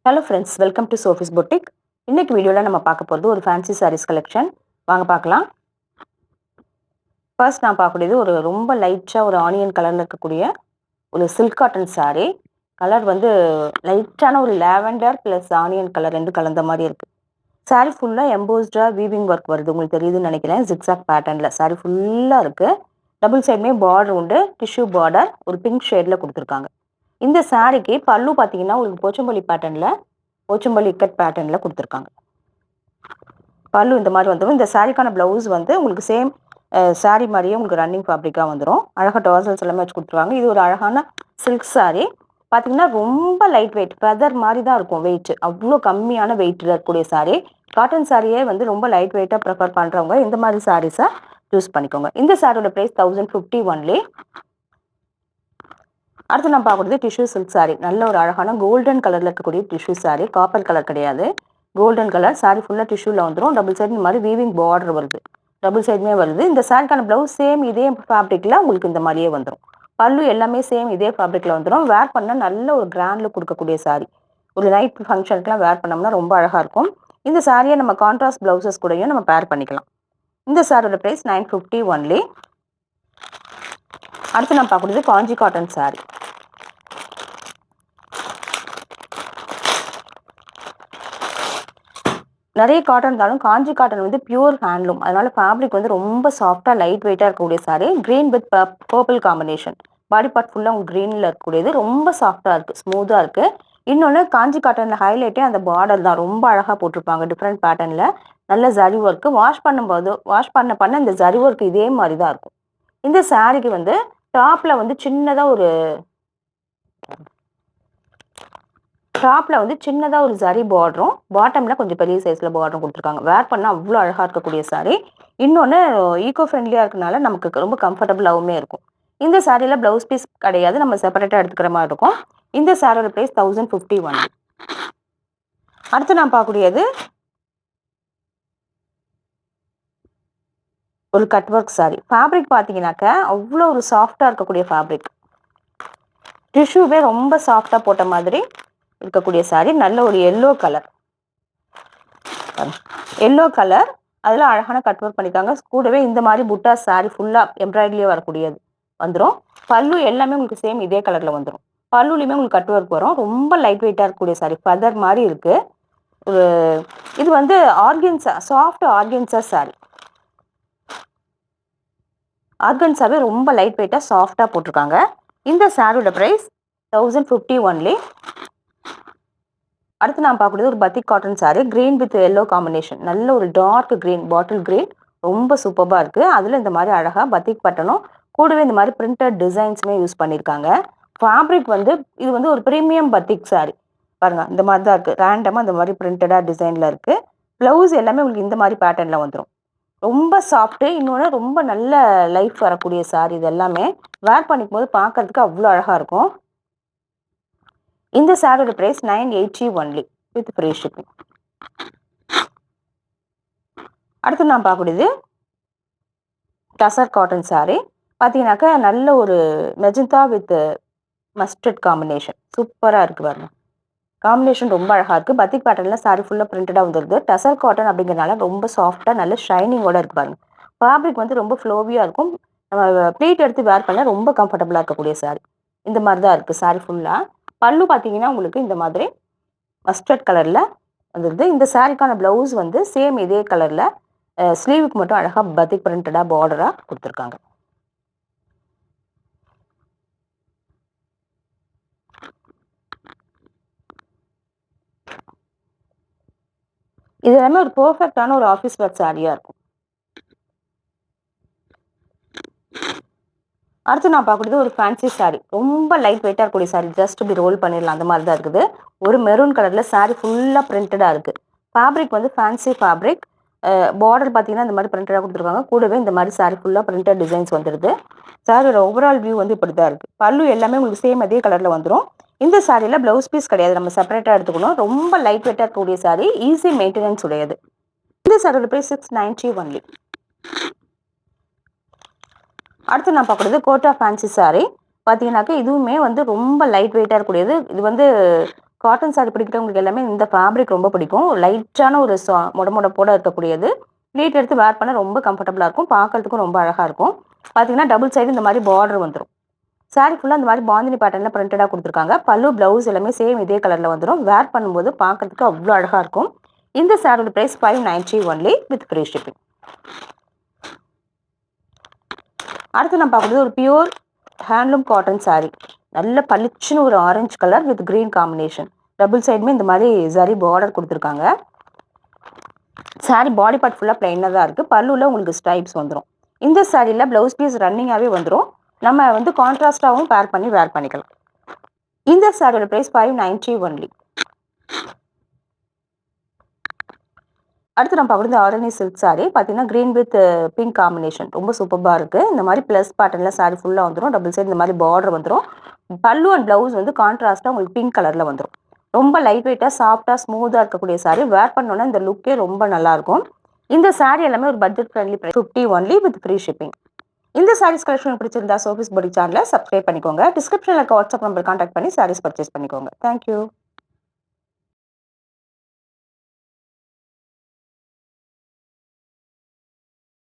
Hello friends, welcome to Sophie's boutique. இன்னைக்கு வீடியோவில் நம்ம பார்க்க போகிறது ஒரு ஃபேன்சி சாரீஸ் கலெக்ஷன். வாங்க பார்க்கலாம். ஃபர்ஸ்ட் நான் பார்க்கக்கூடியது ஒரு ரொம்ப லைட்டாக ஒரு ஆனியன் கலரில் இருக்கக்கூடிய ஒரு சில்க் காட்டன் சாரீ. கலர் வந்து லைட்டான ஒரு லேவெண்டர் ப்ளஸ் ஆனியன் கலர் ரெண்டு கலந்த மாதிரி இருக்குது. சாரீ ஃபுல்லாக எம்போஸ்டாக வீவிங் ஒர்க் வருது, உங்களுக்கு தெரியுதுன்னு நினைக்கிறேன். ஜிக்ஸாக் பேட்டர்னில் சாரீ ஃபுல்லாக இருக்குது. டபுள் சைடுமே பார்டர் உண்டு, டிஷ்யூ பார்டர் ஒரு பிங்க் ஷேடில் கொடுத்துருக்காங்க. இந்த சாரீக்கு பல்லு பார்த்தீங்கன்னா உங்களுக்கு போச்சம்பள்ளி பேட்டர்னில் போச்சம்பள்ளி இக்கட் பேட்டர்னில் கொடுத்துருக்காங்க. பல்லு இந்த மாதிரி வந்துடும். இந்த சாரீக்கான ப்ளவுஸ் வந்து உங்களுக்கு சேம் சாரீ மாதிரியே உங்களுக்கு ரன்னிங் ஃபேப்ரிக்காக வந்துடும். அழகாக டாசல்ஸ் எல்லாமே வச்சு கொடுத்துருவாங்க. இது ஒரு அழகான சில்க் சாரீ. பார்த்தீங்கன்னா ரொம்ப லைட் வெயிட், ஃபெதர் மாதிரி தான் இருக்கும் வெயிட். அவ்வளோ கம்மியான வெயிட்டில் இருக்கக்கூடிய சாரீ. காட்டன் சாரியே வந்து ரொம்ப லைட் வெயிட்டாக ப்ரிஃபர் பண்ணுறவங்க இந்த மாதிரி சாரீஸை யூஸ் பண்ணிக்கோங்க. இந்த சாரியோட ப்ரைஸ் 1050 ஒன்லி. அடுத்து நான் பார்க்குறது டிஷ்யூ சில்க் சாரீ. நல்ல ஒரு அழகான கோல்டன் கலரில் இருக்கக்கூடிய டிஷ்யூ சாரீ. காப்பர் கலர் கிடையாது, கோல்டன் கலர். சாரீ ஃபுல்லாக டிஷ்யூவில் வந்துடும். டபுள் சைடு இந்த மாதிரி வீவிங் பார்டர் வருது, டபுள் சைடுமே வருது. இந்த சாரிக்கான ப்ளவுஸ் சேம் இதே ஃபேப்ரிக்கில் உங்களுக்கு இந்த மாதிரியே வந்துடும். பல்லு எல்லாமே சேம் இதே ஃபேப்ரிக்கில் வந்துடும். வேர் பண்ணால் நல்ல ஒரு கிராண்ட் லுக் கொடுக்கக்கூடிய சாரீ. ஒரு நைட் ஃபங்க்ஷனுக்குலாம் வேர் பண்ணோம்னா ரொம்ப அழகாக இருக்கும். இந்த சாரியை நம்ம கான்ட்ராஸ்ட் ப்ளவுசஸ் கூடயும் நம்ம பேர் பண்ணிக்கலாம். இந்த சாரியோட ப்ரைஸ் 950 ஒன்லி. அடுத்து நான் பார்க்குறது காஞ்சி காட்டன் சாரீ. நிறைய காட்டன் இருந்தாலும் காஞ்சி காட்டன் வந்து பியூர் ஹேண்ட்லூம், அதனால ஃபேப்ரிக் வந்து ரொம்ப சாஃப்டாக லைட் வெயிட்டாக இருக்கக்கூடிய sari. Green with purple combination. Body part ஃபுல்லாக உங்களுக்கு க்ரீனில் இருக்கக்கூடியது. ரொம்ப சாஃப்டாக இருக்குது, ஸ்மூத்தாக இருக்குது. இன்னொன்று காஞ்சி காட்டனில் ஹைலைட்டே அந்த பார்டர் தான். ரொம்ப அழகாக போட்டிருப்பாங்க டிஃப்ரெண்ட் பேட்டர்னில். நல்ல ஜரி ஒர்க்கு. வாஷ் பண்ண இந்த ஜரி ஒர்க் இதே மாதிரி தான் இருக்கும். இந்த சாரீக்கு வந்து டாப்பில் வந்து சின்னதாக ஒரு ஜரி பார்டரும், பாட்டமில் கொஞ்சம் பெரிய சைஸில் பார்டரும் கொடுத்துருக்காங்க. வேர் பண்ணால் அவ்வளோ அழகாக இருக்கக்கூடிய சாரீ. இன்னொன்று ஈகோ ஃப்ரெண்ட்லியாக இருக்கனால நமக்கு ரொம்ப கம்ஃபர்டபுளாகவுமே இருக்கும். இந்த சாரியில் ப்ளவுஸ் பீஸ் கிடையாது, நம்ம செப்பரேட்டாக எடுத்துக்கிற மாதிரி இருக்கும். இந்த சாரியோட ப்ரைஸ் 1050 ஒன்லி. அடுத்து நான் பார்க்கக்கூடியது ஒரு கட் ஒர்க் சாரீ. ஃபேப்ரிக் பார்த்தீங்கன்னாக்க அவ்வளோ ஒரு சாஃப்டாக இருக்கக்கூடிய ஃபேப்ரிக். டிஷ்யூவே ரொம்ப சாஃப்டாக போட்ட மாதிரி இருக்கக்கூடிய சாரீ. நல்ல ஒரு எல்லோ கலர், அதில் அழகான கட் ஒர்க் பண்ணியிருக்காங்க. கூடவே இந்த மாதிரி புட்டா சாரீ ஃபுல்லாக எம்ப்ராய்டரியே வரக்கூடியது வந்துடும். பல்லு எல்லாமே உங்களுக்கு சேம் இதே கலரில் வந்துடும். பல்லுலையுமே உங்களுக்கு கட் ஒர்க் வரும். ரொம்ப லைட் வெயிட்டாக இருக்கக்கூடிய சாரீ, ஃபெதர் மாதிரி இருக்குது. ஒரு இது வந்து ஆர்கன்ஸா, சாஃப்ட் ஆர்கன்ஸா சாரீ. ஆர்கன்ஸாவே ரொம்ப லைட் வெயிட்டாக சாஃப்டாக போட்டிருக்காங்க. இந்த சாரியோட ப்ரைஸ் 1050 ஒன்லி. அடுத்து நான் பார்க்கக்கூடியது ஒரு batik cotton sari. Green with yellow combination. நல்ல ஒரு டார்க் க்ரீன், பாட்டில் க்ரீன். ரொம்ப சூப்பராக இருக்குது. அதில் இந்த மாதிரி அழகாக பத்திக் பட்டனும் கூடவே இந்த மாதிரி பிரிண்டட் டிசைன்ஸுமே யூஸ் பண்ணியிருக்காங்க. ஃபேப்ரிக் வந்து இது வந்து ஒரு ப்ரீமியம் பத்திக் சாரீ. பாருங்கள், இந்த மாதிரி தான் இருக்குது. ரேண்டமாக இந்த மாதிரி பிரிண்டடாக டிசைனில் இருக்குது. ப்ளவுஸ் எல்லாமே உங்களுக்கு இந்த மாதிரி பேட்டர்னில் வந்துடும். ரொம்ப சாஃப்ட்டு. இன்னொன்று ரொம்ப நல்ல லைஃப் வரக்கூடிய சாரீ. இது எல்லாமே வேர் பண்ணிக்கும் போது பார்க்கறதுக்கு அவ்வளோ அழகாக இருக்கும். இந்த சாரியோட price 980 only with free shipping. அடுத்து நான் பார்க்கக்கூடியது டசர் காட்டன் சாரீ. பார்த்தீங்கன்னாக்கா நல்ல ஒரு மெஜந்தா வித் மஸ்டர்ட் காம்பினேஷன். சூப்பராக இருக்குது பாருங்க. காம்பினேஷன் ரொம்ப அழகாக இருக்குது. பத்திக் பேட்டர்னில் சாரீ ஃபுல்லாக பிரிண்டடாக வந்துடுது. டசர் காட்டன் அப்படிங்கிறனால ரொம்ப சாஃப்டாக நல்ல ஷைனிங்கோட இருக்குது பாருங்க. ஃபேப்ரிக் வந்து ரொம்ப ஃப்ளோவியாக இருக்கும். நம்ம ப்ளீட் எடுத்து வேர் பண்ண ரொம்ப கம்ஃபர்டபுளாக இருக்கக்கூடிய சாரீ. இந்த மாதிரி தான் இருக்குது சாரீ ஃபுல்லாக. பல்லு பார்த்தீங்கன்னா உங்களுக்கு இந்த மாதிரி மஸ்டர்ட் கலரில் வந்துடுது. இந்த சாரீக்கான ப்ளவுஸ் வந்து சேம் இதே கலரில், ஸ்லீவுக்கு மட்டும் அழகாக பத்திக் பிரிண்டடாக பார்டராக கொடுத்துருக்காங்க. இது எல்லாமே ஒரு பர்ஃபெக்டான ஒரு ஆஃபீஸ் வேர் சாரியாக இருக்கும். அடுத்து நான் பார்க்குறது ஒரு ஃபேன்சி சாரீ. ரொம்ப லைட் வெயிட்டாக இருக்கக்கூடிய சாரீ. ஜஸ்ட் இப்படி ரோல் பண்ணிடலாம், அந்த மாதிரி தான் இருக்குது. ஒரு மெரூன் கலரில் சாரீ ஃபுல்லாக பிரிண்டடாக இருக்குது. ஃபேப்ரிக் வந்து ஃபேன்சி ஃபேப்ரிக். பார்டர் பார்த்தீங்கன்னா இந்த மாதிரி பிரிண்டடாக கொடுத்துருக்காங்க. கூடவே இந்த மாதிரி சாரீ ஃபுல்லாக பிரிண்டட் டிசைன்ஸ் வந்துடுது. சாரியோட ஓவரால் வியூ வந்து இப்படி தான் இருக்குது. பல்லு எல்லாமே உங்களுக்கு சேம் அதே கலரில் வந்துடும். இந்த சாரியில் ப்ளவுஸ் பீஸ் கிடையாது, நம்ம செப்பரேட்டாக எடுத்துக்கணும். ரொம்ப லைட் வெயிட்டாக இருக்கக்கூடிய சாரீ, ஈஸி மெயின்டெனன்ஸ் உடையது. இந்த சாரியோட ப்ரைஸ் 690 ஒன்லி. அடுத்து நான் பார்க்குறது கோட்டா ஃபேன்சி சாரீ. பார்த்தீங்கன்னாக்கா இதுவுமே வந்து ரொம்ப லைட் வெயிட்டாக இருக்கக்கூடியது. இது வந்து காட்டன் சாரி பிடிக்கிறவங்களுக்கு எல்லாமே இந்த ஃபேப்ரிக் ரொம்ப பிடிக்கும். லைட்டான ஒரு மொட இருக்கக்கூடியது. ப்ளீட் எடுத்து வேர் பண்ண ரொம்ப கம்ஃபர்டபுளா இருக்கும். பார்க்கறதுக்கும் ரொம்ப அழகா இருக்கும். பார்த்தீங்கன்னா, டபுள் சைடு இந்த மாரி பார்டர் வந்துரும். சாரி ஃபுல்லா இந்த மாரி பாந்தினி பேட்டர்ன்ல பிரிண்டடா குடுத்துருக்காங்க. பல்லு, பிளவுஸ் எல்லாமே சேம் இதே கலர்ல வந்துரும். வேர் பண்ணும்போது பார்க்கறதுக்கு அவ்ளோ அழகா இருக்கும். இந்த சாரியோட price 590 only with free shipping. அடுத்து நம்ம பார்க்குறது ஒரு பியூர் ஹேண்ட்லூம் காட்டன் சாரி. நல்ல பளிச்சுன்னு ஒரு orange colour with green combination. Double சைடுமே இந்த மாதிரி ஜரி பார்டர் கொடுத்துருக்காங்க. சாரி பாடி பார்ட் ஃபுல்லாக பிளைனாக தான் இருக்குது. பல்லுவில் உங்களுக்கு ஸ்ட்ரைப்ஸ் வந்துடும். இந்த சாரியில் ப்ளவுஸ் பீஸ் ரன்னிங்காகவே வந்துடும். நம்ம வந்து கான்ட்ராஸ்டாகவும் பேர் பண்ணி வேர் பண்ணிக்கலாம். இந்த சாரியோட ப்ரைஸ் 590 ஒன்லி. அடுத்து நம்ம பார்க்குறது ஆரணி சில்க் சாரி. பார்த்தீங்கன்னா க்ரீன் வித் பிங்க் காம்பினேஷன் ரொம்ப சூப்பராக இருக்குது. இந்த மாதிரி ப்ளஸ் பேட்டர்னில் சாரி ஃபுல்லாக வந்துடும். டபுள் சைடு இந்த மாதிரி பார்டர் வந்துடும். பல்லு அண்ட் ப்ளவுஸ் வந்து கான்ட்ராஸ்ட்டாக உங்களுக்கு பிங்க் கலரில் வந்துடும். ரொம்ப லைட் வெயிட்டாக சாஃப்டாக ஸ்மூத்தாக இருக்கக்கூடிய சாரி. வேர் பண்ணோன்னா இந்த லுக்கே ரொம்ப நல்லாயிருக்கும். இந்த சாரி எல்லாமே ஒரு budget friendly price 50 only with free shipping. இந்த சாரீஸ் கலெக்ஷன் பிடிச்சிருந்தா சோஃபிஸ் பாடி சேனலை சப்ஸ்கிரைப் பண்ணிக்கோங்க. டிஸ்கிரிப்ஷனில் இருக்க வாட்ஸ்அப் நம்பர் கான்டாக்ட் பண்ணி சாரீஸ் பர்ச்சேஸ் பண்ணிக்கோங்க. தேங்க்யூ.